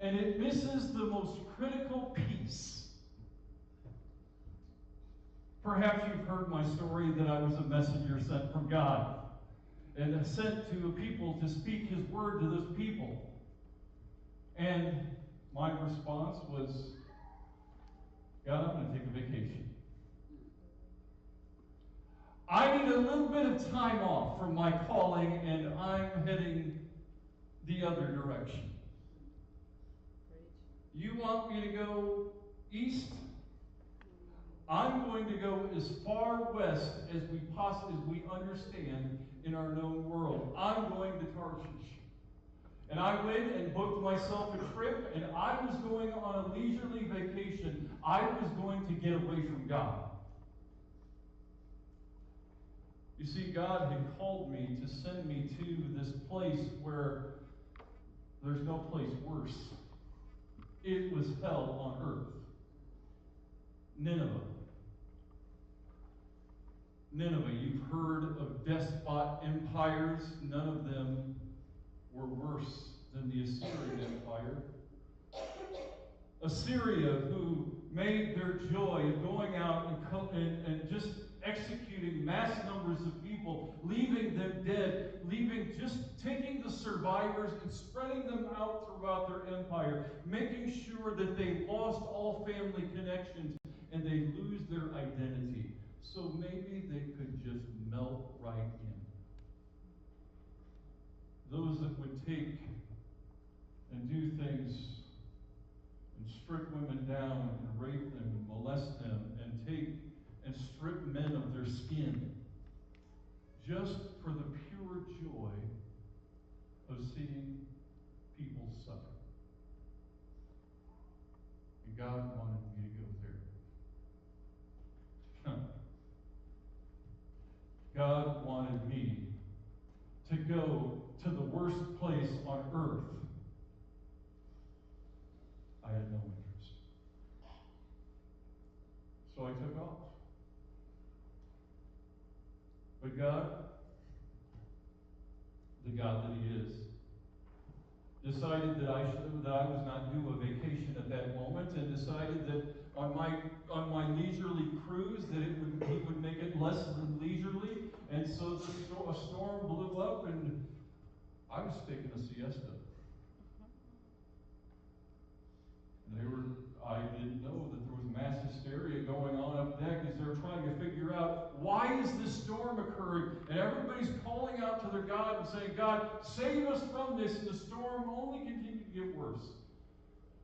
and it misses the most critical piece. Perhaps you've heard my story that I was a messenger sent from God and sent to a people to speak His word to those people. And my response was, God, I'm going to take a vacation. I need a little bit of time off from my calling, and I'm heading the other direction. You want me to go east? I'm going to go as far west as we understand in our known world. I'm going to Tarshish. And I went and booked myself a trip, and I was going on a leisurely vacation. I was going to get away from God. You see, God had called me to send me to this place where there's no place worse. It was hell on earth. Nineveh. Nineveh, you've heard of despot empires. None of them were worse than the Assyrian Empire. Assyria, who made their joy of going out and just executing mass numbers of people, leaving them dead, taking the survivors and spreading them out throughout their empire, making sure that they lost all family connections and they lose their identity. So maybe they could just melt right in. Those that would take and do things and strip women down and rape them and molest them and take and strip men of their skin just for the pure joy of seeing people suffer. And God wanted me to go there. God wanted me to go to the worst place on earth. I had no interest. So I took off. But God, the God that He is, decided that I was not due a vacation at that moment, and decided that on my leisurely cruise that He would make it less than leisurely, and so a storm blew up, and I was taking a siesta. I didn't know that there was mass hysteria going on up deck as they were trying to figure out, why is this storm occurring? And everybody's calling out to their God and saying, God, save us from this. And the storm only continued to get worse.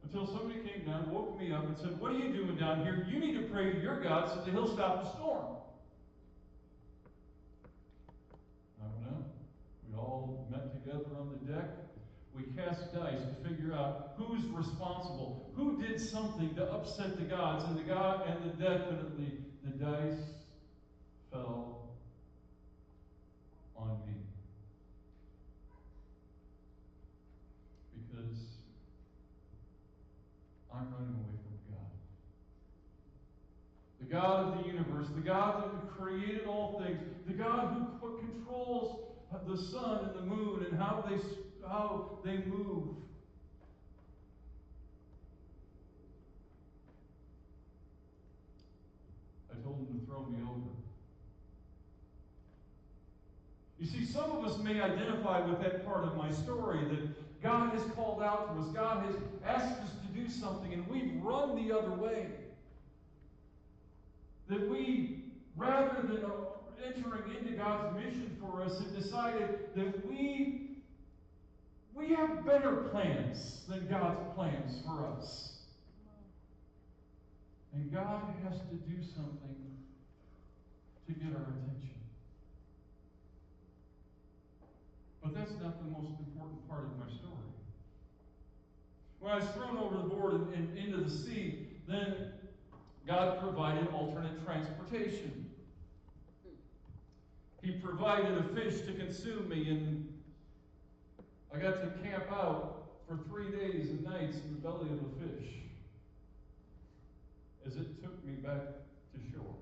Until somebody came down, woke me up and said, what are you doing down here? You need to pray to your God so that He'll stop the storm. I went out. We all met together on the deck. We cast dice to figure out who's responsible, who did something to upset the gods, and definitely the dice fell on me. Because I'm running away from God. The God of the universe, the God who created all things, the God who controls the sun and the moon and how they move. I told Him to throw me over. You see, some of us may identify with that part of my story, that God has called out to us, God has asked us to do something, and we've run the other way. That we, rather than entering into God's mission for us, have decided that we have better plans than God's plans for us. And God has to do something to get our attention. But that's not the most important part of my story. When I was thrown overboard and into the sea, then God provided alternate transportation. He provided a fish to consume me, and I got to camp out for 3 days and nights in the belly of a fish as it took me back to shore.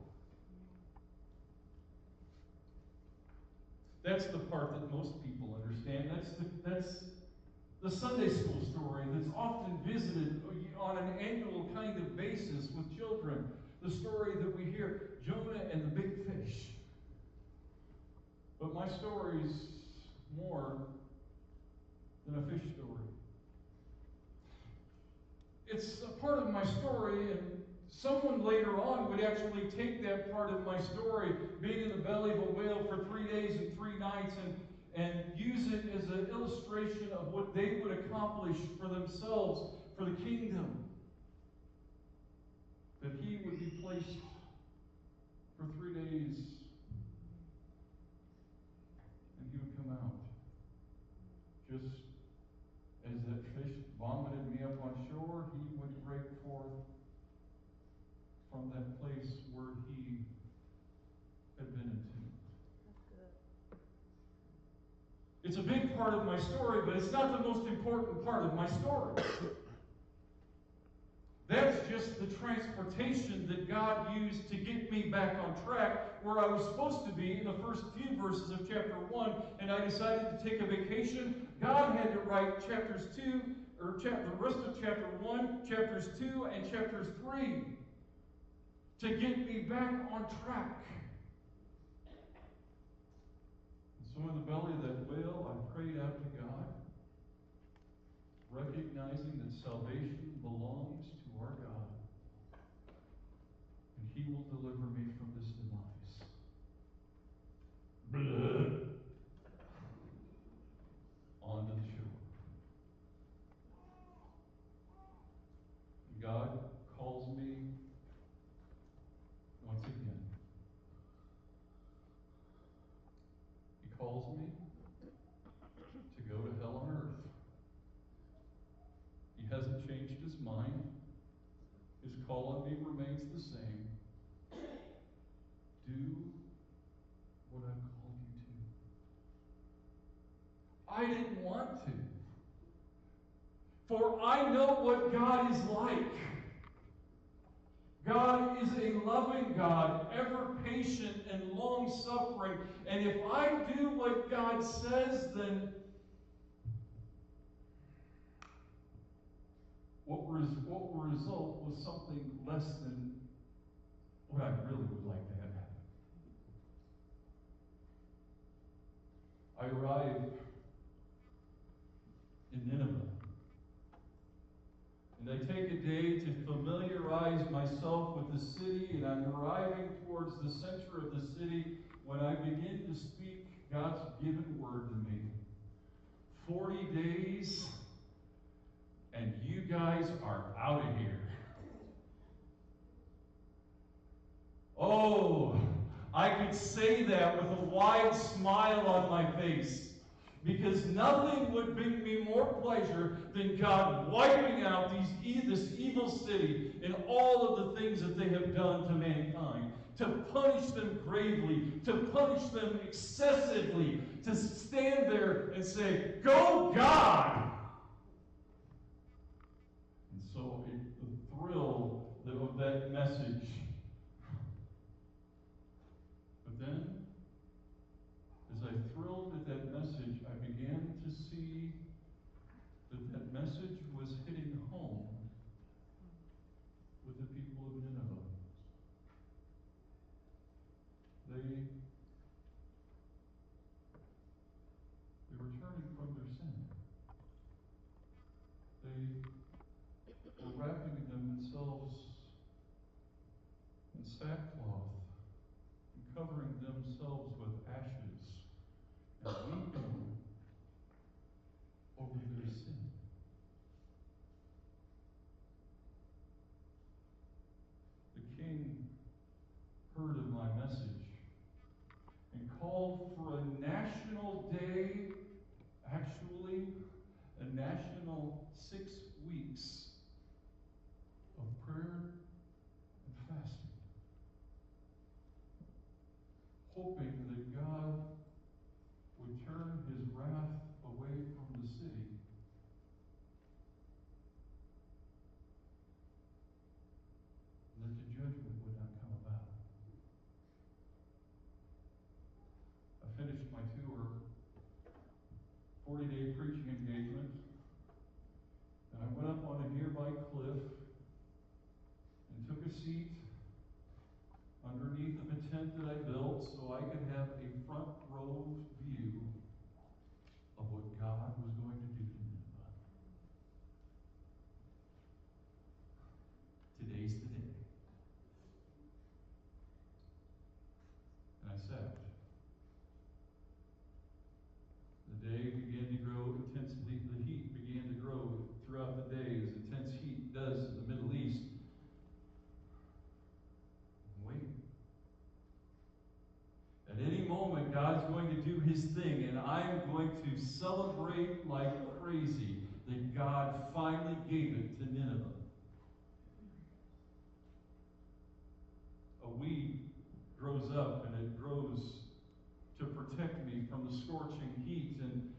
That's the part that most people understand. The Sunday school story that's often visited on an annual kind of basis with children. The story that we hear, Jonah and the big fish. But my story's more than a fish story. It's a part of my story, and someone later on would actually take that part of my story, being in the belly of a whale for 3 days and 3 nights, and use it as an illustration of what they would accomplish for themselves, for the kingdom. That he would be placed for 3 days, and he would come out. Just as that fish vomited me up on shore, he would break forth from that place where he had been entombed. It's a big part of my story, but it's not the most important part of my story. That's just the transportation that God used to get me back on track where I was supposed to be in the first few verses of chapter 1, and I decided to take a vacation. God had to write chapters 2, the rest of chapter 1, chapters 2, and chapters 3 to get me back on track. And so in the belly of that whale, I prayed out to God, recognizing that salvation belongs to our God, and he will deliver me from this demise. Blah. Onto the shore. And God calls me once again. He calls me to go to hell on earth. He hasn't changed his mind. His call on me remains the same. Do what I've called you to. I didn't want to. For I know what God is like. God is a loving God, ever patient and long-suffering. And if I do what God says, then what will result was something less than what I really would like to have happen. I arrived in Nineveh. And I take a day to familiarize myself with the city, and I'm arriving towards the center of the city when I begin to speak God's given word to me. 40 days, and you guys are out of here. Oh, I could say that with a wide smile on my face. Because nothing would bring me more pleasure than God wiping out this evil city and all of the things that they have done to mankind. To punish them gravely, to punish them excessively, to stand there and say, "Go God!" And so the thrill of that message. But then, as I thrilled at that message, I began to see that message was hitting home with the people of Nineveh. They were turning from their sin. They were wrapping themselves in sackcloth and covering themselves with ashes and weeping over their sin. The king heard of my message and called for a national day, actually a national 6 weeks of prayer and fasting, hoping that God would turn his wrath away from the city and that the judgment would not come about. I finished my tour, 40-day preaching engagement, am going to celebrate like crazy that God finally gave it to Nineveh. A weed grows up, and it grows to protect me from the scorching heat. And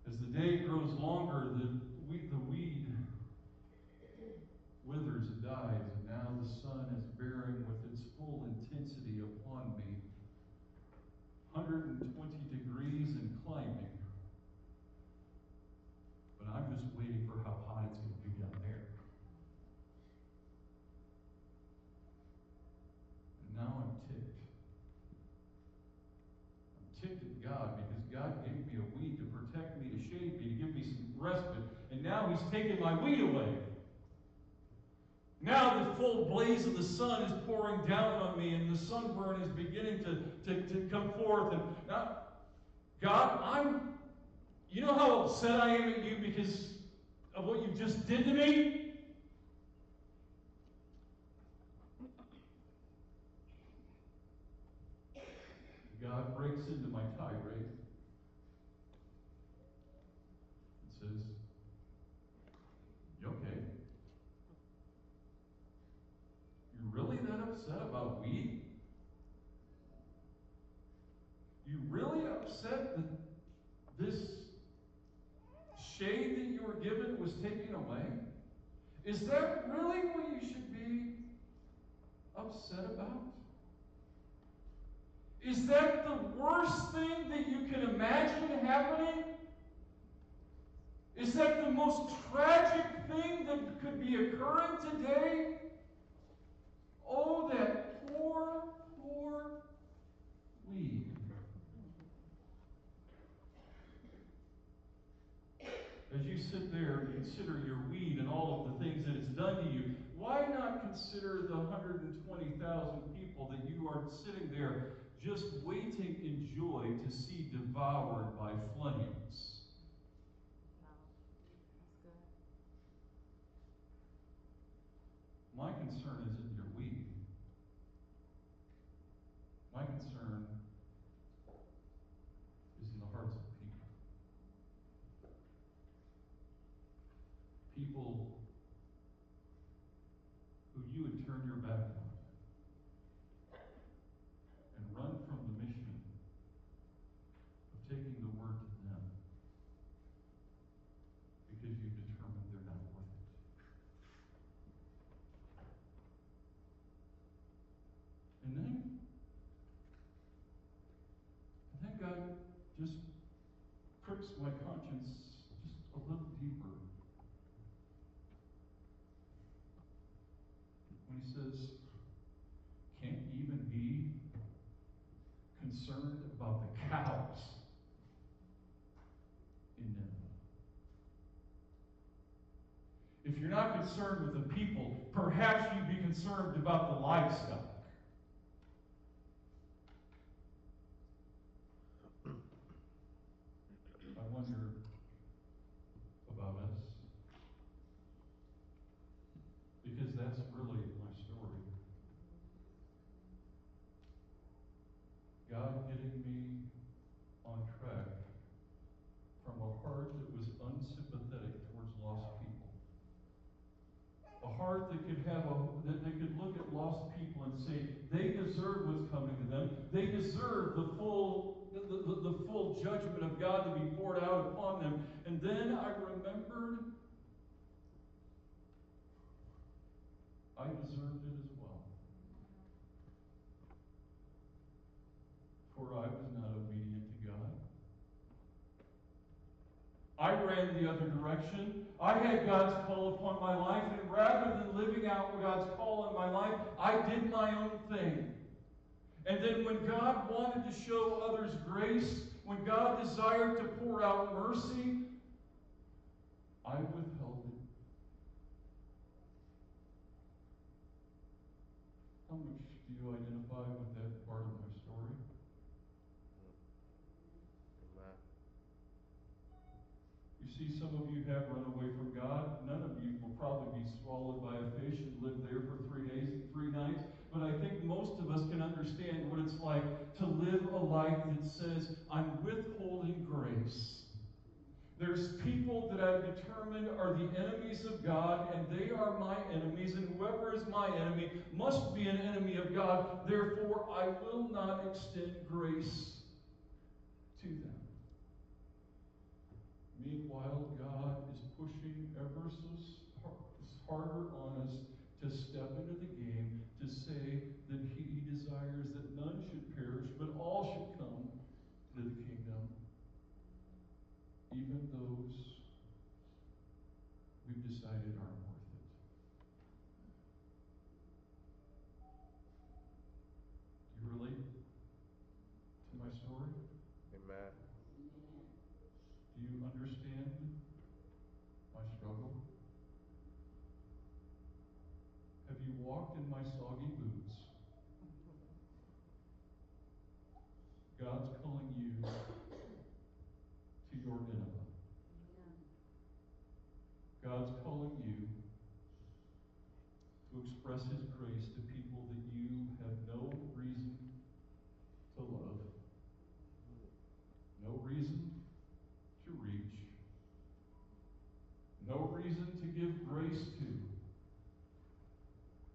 as the day grows longer, the weed withers and dies, and now the sun is bearing with its full intensity upon me. 120 degrees and climbing. But I'm just waiting for how hot it's going to be down there. And now I'm ticked. I'm ticked at God because God gave me a weed to protect me, to shade me, to give me some respite. And now He's taken my weed away. Now the full blaze of the sun is pouring down on me, and the sunburn is beginning to come forth. And now, God, you know how upset I am at you because of what you just did to me? God breaks into my tirade and says, "You okay? You really that upset about weed? You really upset that this shade that you were given was taken away? Is that really what you should be upset about? Is that the worst thing that you can imagine happening? Is that the most tragic thing that could be occurring today? Oh, that poor, poor weed." As you sit there and consider your weed and all of the things that it's done to you, why not consider the 120,000 people that you are sitting there just waiting in joy to see devoured by flames? My concern isn't your weed. My concern is in the hearts of people. People who you would turn your back on and run from the mission of taking the word to them because you've determined they're not worth it. And then God just pricks my conscience just a little deeper when He says, "Can't you even be concerned about the cows in Nineveh? If you're not concerned with the people, perhaps you'd be concerned about the livestock." I wonder about us, because that's really my story. God getting me on track from a heart that was unsympathetic towards lost people. A heart that could look at lost people and say, they deserve what's coming to them. They deserve the full judgment of God to be poured out upon them. And then I remembered I deserved it as well. For I was not obedient to God. I ran the other direction. I had God's call upon my life, and rather than living out God's call in my life, I did my own thing. And then when God wanted to show others grace, when God desired to pour out mercy, I withheld it. How much do you identify with that part of my story? You see, some of you have run away from God. None of you will probably be swallowed by a fish and live there for 3 days and 3 nights. But I think most of us can understand what it's like to live a life that says, I'm withholding grace. There's people that I've determined are the enemies of God, and they are my enemies, and whoever is my enemy must be an enemy of God. Therefore, I will not extend grace to them. Meanwhile, God is pushing ever so harder on us to step into the game, to say that He desires that none should perish, but all should come to the kingdom. Even those we've decided aren't worth it. Do you relate to my story? Amen. Do you understand my struggle? Have you walked in my soggy boots? God's calling you to your Nineveh. God's calling you to express His grace to people that you have no reason to love, no reason to reach, no reason to give grace to,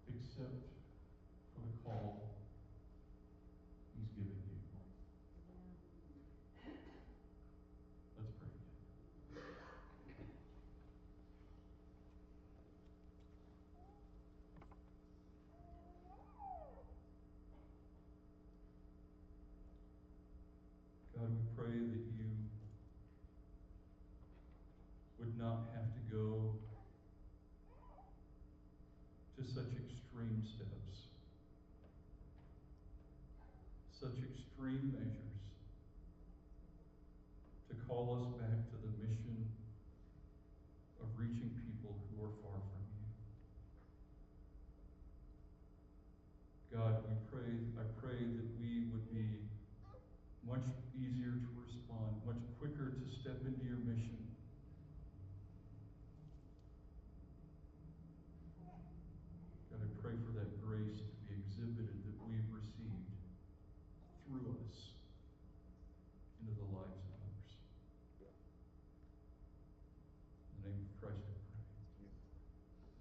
except for the call He's given you. Let's pray. God, we pray that you would not have to go to such extreme steps, such extreme measures, to call us back to the mission of reaching people who are far from you. God, I pray that we would be much easier to respond, much quicker to step into your mission. God, I pray for that grace to be exhibited that we've received through us into the lives of others. In the name of Christ, I pray.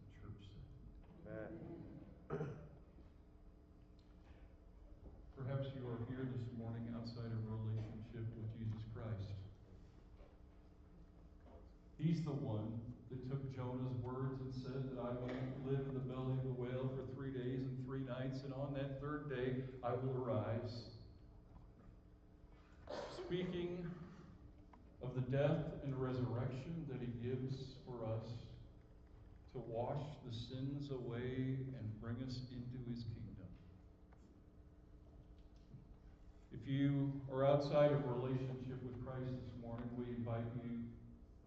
The church said. Amen. Perhaps you are here this morning outside of a relationship with Jesus Christ. He's the one that took Jonah's words and said that I will live in the belly of the whale for 3 days and 3 nights, and on that third day I will arise. Speaking of the death and resurrection that He gives for us to wash the sins away and bring us into His kingdom. If you are outside of a relationship with Christ this morning, we invite you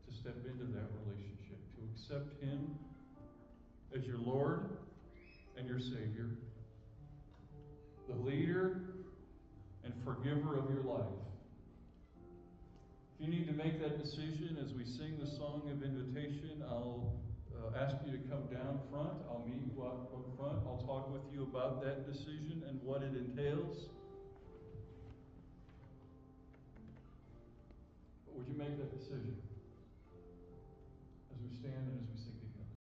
to step into that relationship, to accept Him as your Lord and your Savior, the leader and forgiver of your life. If you need to make that decision as we sing the song of invitation, I'll ask you to come down front. I'll meet you up front. I'll talk with you about that decision and what it entails. But would you make that decision as we stand in His